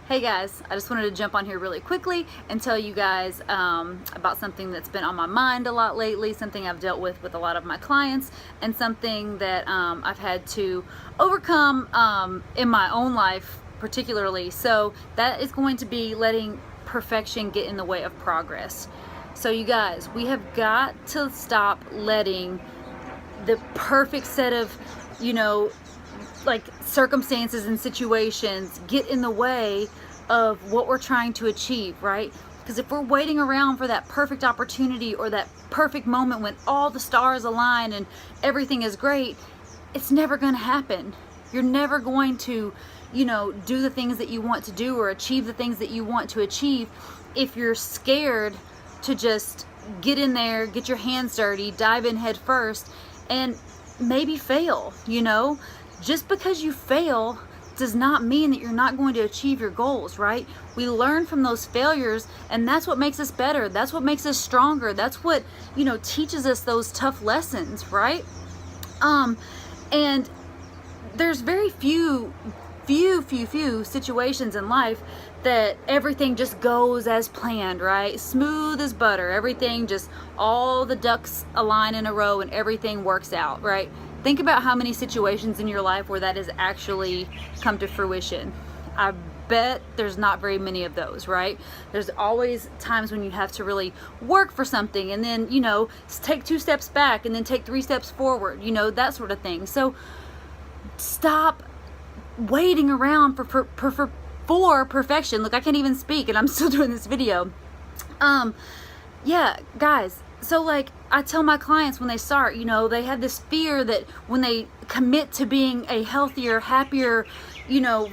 Hey guys, I just wanted to jump on here really quickly and tell you guys about something that's been on my mind a lot lately, something I've dealt with a lot of my clients, and something that I've had to overcome in my own life particularly. So that is going to be letting perfection get in the way of progress. So you guys, we have got to stop letting the perfect set of, like circumstances and situations get in the way of what we're trying to achieve, right? Because if we're waiting around for that perfect opportunity or that perfect moment when all the stars align and everything is great, it's never going to happen. You're never going to, do the things that you want to do or achieve the things that you want to achieve if you're scared to just get in there, get your hands dirty, dive in head first, and maybe fail. Just because you fail does not mean that you're not going to achieve your goals, right? We learn from those failures, and that's what makes us better. That's what makes us stronger. That's what, teaches us those tough lessons, right? And there's very few situations in life that everything just goes as planned, right? Smooth as butter. Everything just, all the ducks align in a row and everything works out, right? Think about how many situations in your life where that has actually come to fruition. I bet there's not very many of those, right? There's always times when you have to really work for something and then, take 2 steps back and then take 3 steps forward, that sort of thing. So stop waiting around for perfection. Look, I can't even speak and I'm still doing this video. Yeah, guys. So like I tell my clients when they start, they have this fear that when they commit to being a healthier, happier,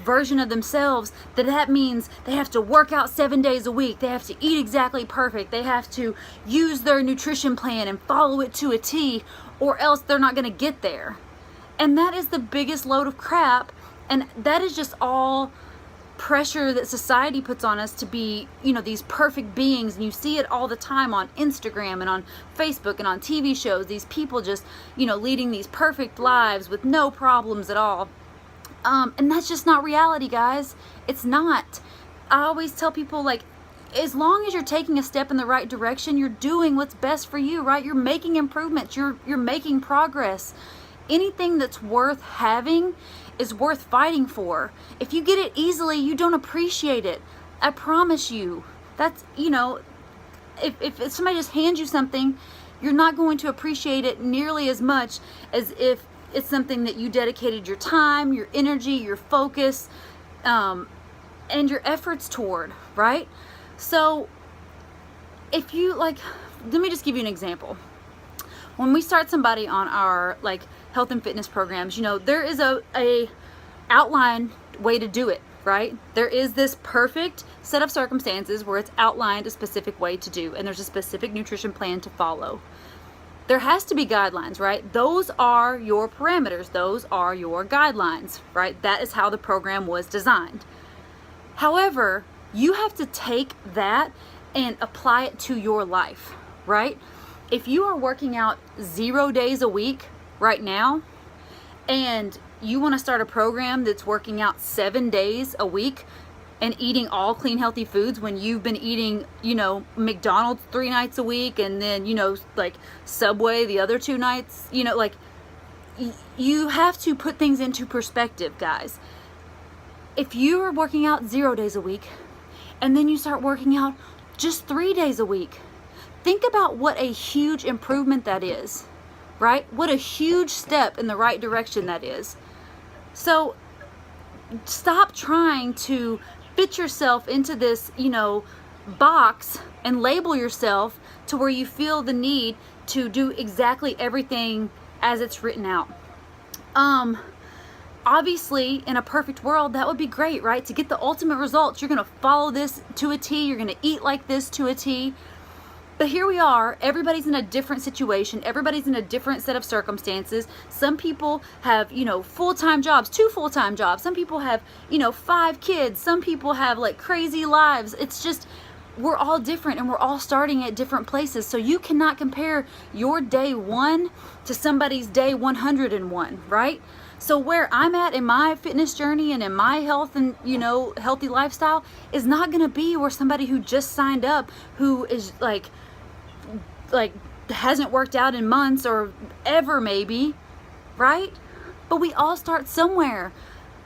version of themselves, that means they have to work out 7 days a week. They have to eat exactly perfect. They have to use their nutrition plan and follow it to a T, or else they're not going to get there. And that is the biggest load of crap. And that is just all pressure that society puts on us to be, these perfect beings. And you see it all the time on Instagram and on Facebook and on TV shows. These people just, leading these perfect lives with no problems at all. And that's just not reality, guys. It's not. I always tell people, like, as long as you're taking a step in the right direction, you're doing what's best for you, right? You're making improvements. You're making progress. Anything that's worth having is worth fighting for. If you get it easily, you don't appreciate it. I promise you. That's, if somebody just hands you something, you're not going to appreciate it nearly as much as if it's something that you dedicated your time, your energy, your focus, and your efforts toward, right? So if you let me just give you an example. When we start somebody on our health and fitness programs, there is a outlined way to do it, right? There is this perfect set of circumstances where it's outlined a specific way to do, and there's a specific nutrition plan to follow. There has to be guidelines, right? Those are your parameters. Those are your guidelines, right? That is how the program was designed. However, you have to take that and apply it to your life, right? If you are working out 0 days a week right now, and you want to start a program that's working out 7 days a week and eating all clean, healthy foods when you've been eating, McDonald's 3 nights a week and then, Subway the other 2 nights, you have to put things into perspective, guys. If you are working out 0 days a week and then you start working out just 3 days a week, think about what a huge improvement that is, right? What a huge step in the right direction that is. So stop trying to fit yourself into this, box and label yourself to where you feel the need to do exactly everything as it's written out. Obviously, in a perfect world, that would be great, right? To get the ultimate results, you're going to follow this to a T. You're going to eat like this to a T. But here we are, everybody's in a different situation. Everybody's in a different set of circumstances. Some people have, full-time jobs, 2 full-time jobs. Some people have, 5 kids. Some people have crazy lives. It's just, we're all different and we're all starting at different places. So you cannot compare your day 1 to somebody's day 101, right? So where I'm at in my fitness journey and in my health and, you know, healthy lifestyle is not going to be where somebody who just signed up, who is like hasn't worked out in months or ever maybe, right? But we all start somewhere.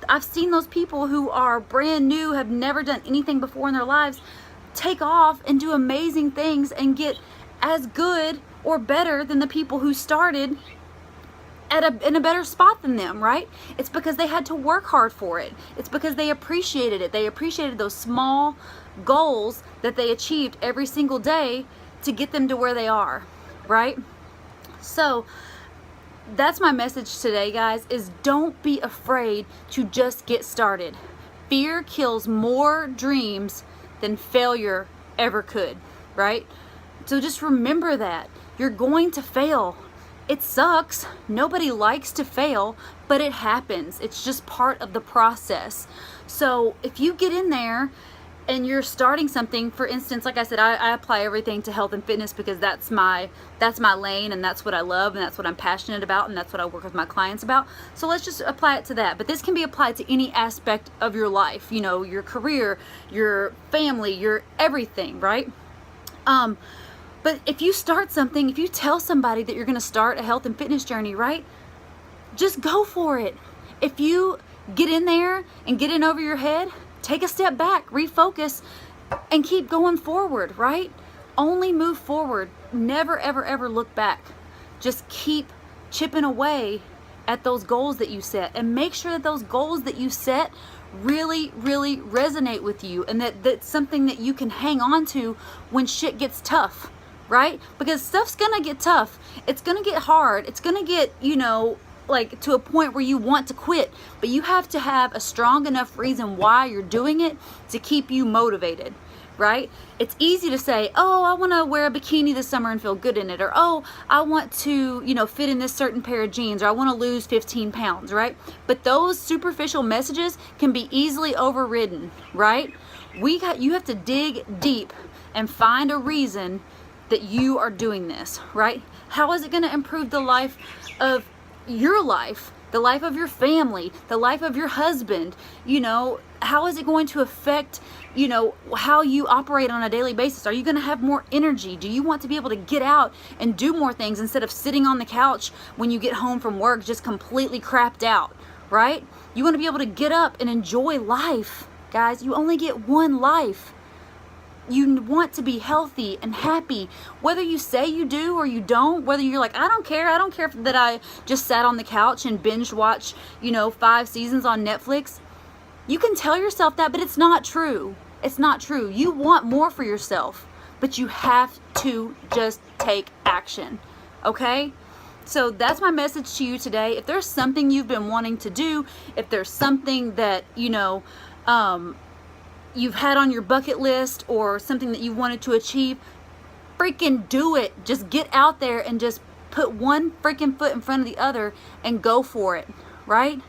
I've seen those people who are brand new, have never done anything before in their lives, take off and do amazing things and get as good or better than the people who started in a better spot than them, right? It's because they had to work hard for it. It's because they appreciated it. They appreciated those small goals that they achieved every single day to get them to where they are, right? So that's my message today, guys, is don't be afraid to just get started. Fear kills more dreams than failure ever could, right? So just remember that. You're going to fail. It sucks. Nobody likes to fail, but it happens. It's just part of the process. So if you get in there and you're starting something, for instance, like I said, I apply everything to health and fitness because that's my lane, and that's what I love, and that's what I'm passionate about, and that's what I work with my clients about. So let's just apply it to that. But this can be applied to any aspect of your life, you know, your career, your family, your everything, right? But if you start something, if you tell somebody that you're going to start a health and fitness journey, right? Just go for it. If you get in there and get in over your head, take a step back, refocus, and keep going forward, right? Only move forward. Never, ever, ever look back. Just keep chipping away at those goals that you set, and make sure that those goals that you set really, really resonate with you, and that that's something that you can hang on to when shit gets tough, right? Because stuff's gonna get tough. It's gonna get hard. It's gonna get, you know, like to a point where you want to quit, but you have to have a strong enough reason why you're doing it to keep you motivated, right? It's easy to say, oh, I want to wear a bikini this summer and feel good in it, or oh, I want to, you know, fit in this certain pair of jeans, or I want to lose 15 pounds, right? But those superficial messages can be easily overridden, right? You have to dig deep and find a reason that you are doing this, right? How is it going to improve the life of your life, the life of your family, the life of your husband? You know, how is it going to affect, you know, how you operate on a daily basis? Are you going to have more energy? Do you want to be able to get out and do more things instead of sitting on the couch when you get home from work just completely crapped out, right? You want to be able to get up and enjoy life, guys. You only get one life. You want to be healthy and happy, whether you say you do or you don't, whether you're like, I don't care that I just sat on the couch and binge watch, you know, 5 seasons on Netflix. You can tell yourself that, but it's not true. It's not true. You want more for yourself, but you have to just take action, okay? So that's my message to you today. If there's something you've been wanting to do, if there's something that, you know, you've had on your bucket list, or something that you wanted to achieve, freaking do it. Just get out there and just put one freaking foot in front of the other and go for it, right?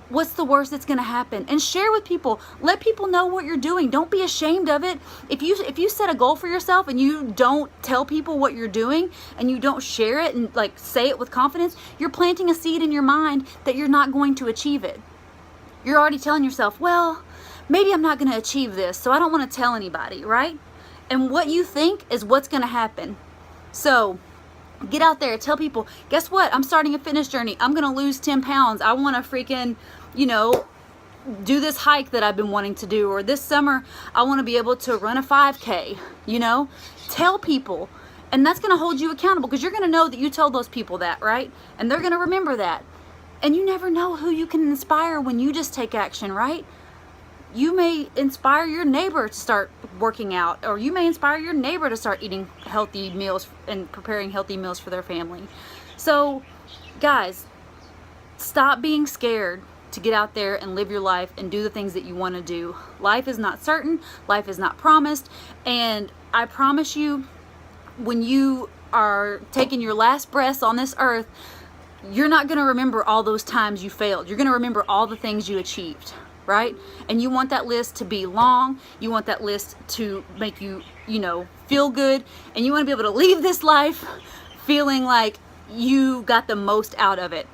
What's the worst that's going to happen? And share with people. Let people know what you're doing. Don't be ashamed of it. If you set a goal for yourself and you don't tell people what you're doing, and you don't share it and like say it with confidence, you're planting a seed in your mind that you're not going to achieve it. You're already telling yourself, well, maybe I'm not going to achieve this, so I don't want to tell anybody, right? And what you think is what's going to happen. So get out there, tell people, guess what? I'm starting a fitness journey. I'm going to lose 10 pounds. I want to freaking, you know, do this hike that I've been wanting to do, or this summer I want to be able to run a 5K, you know? Tell people, and that's going to hold you accountable, because you're going to know that you told those people that, right? And they're going to remember that. And you never know who you can inspire when you just take action, right? You may inspire your neighbor to start working out, or you may inspire your neighbor to start eating healthy meals and preparing healthy meals for their family. So, guys, stop being scared to get out there and live your life and do the things that you want to do. Life is not certain. Life is not promised. And I promise you, when you are taking your last breaths on this earth, you're not going to remember all those times you failed. You're going to remember all the things you achieved, right? And you want that list to be long. You want that list to make you, you know, feel good. And you want to be able to leave this life feeling like you got the most out of it.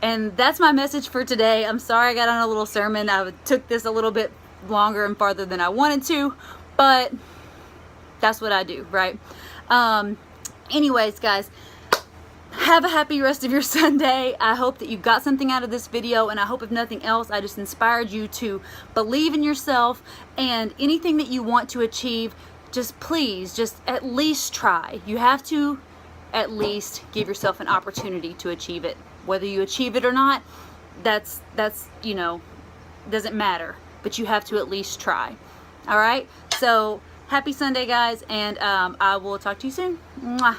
And that's my message for today. I'm sorry I got on a little sermon. I took this a little bit longer and farther than I wanted to, but that's what I do, right? Anyways, guys, have a happy rest of your Sunday. I hope that you got something out of this video, and I hope if nothing else, I just inspired you to believe in yourself, and anything that you want to achieve, just please, just at least try. You have to at least give yourself an opportunity to achieve it. Whether you achieve it or not, that's you know, doesn't matter, but you have to at least try. All right, so happy Sunday, guys, and I will talk to you soon. Mwah.